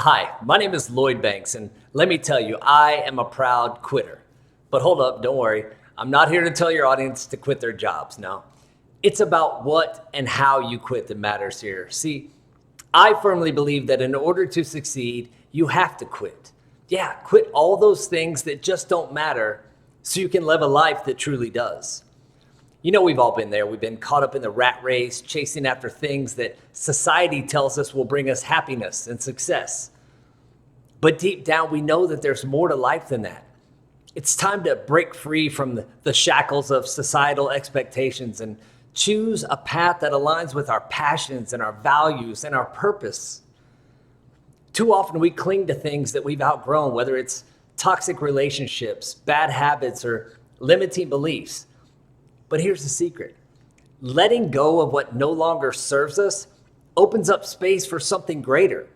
Hi, my name is Lloyd Banks, and let me tell you, I am a proud quitter. But hold up, don't worry. I'm not here to tell your audience to quit their jobs. No, it's about what and how you quit that matters here. See, I firmly believe that in order to succeed, you have to quit. Yeah, quit all those things that just don't matter so you can live a life that truly does. You know, we've all been there. We've been caught up in the rat race, chasing after things that society tells us will bring us happiness and success. But deep down, we know that there's more to life than that. It's time to break free from the shackles of societal expectations and choose a path that aligns with our passions and our values and our purpose. Too often, we cling to things that we've outgrown, whether it's toxic relationships, bad habits, or limiting beliefs. But here's the secret: letting go of what no longer serves us opens up space for something greater.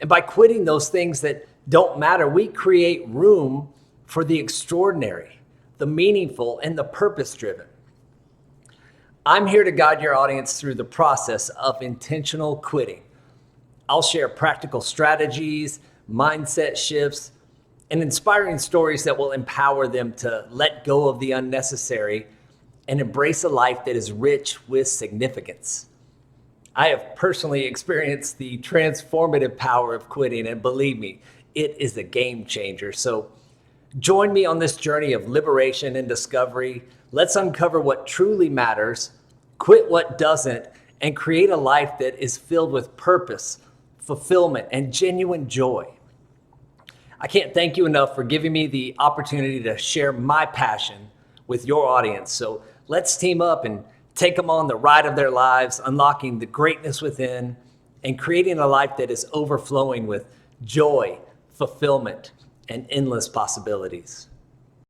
And by quitting those things that don't matter, we create room for the extraordinary, the meaningful, and the purpose driven. I'm here to guide your audience through the process of intentional quitting. I'll share practical strategies, mindset shifts, and inspiring stories that will empower them to let go of the unnecessary and embrace a life that is rich with significance. I have personally experienced the transformative power of quitting, and believe me, it is a game changer. So join me on this journey of liberation and discovery. Let's uncover what truly matters, quit what doesn't, and create a life that is filled with purpose, fulfillment, and genuine joy. I can't thank you enough for giving me the opportunity to share my passion with your audience. So let's team up and take them on the ride of their lives, unlocking the greatness within and creating a life that is overflowing with joy, fulfillment, and endless possibilities.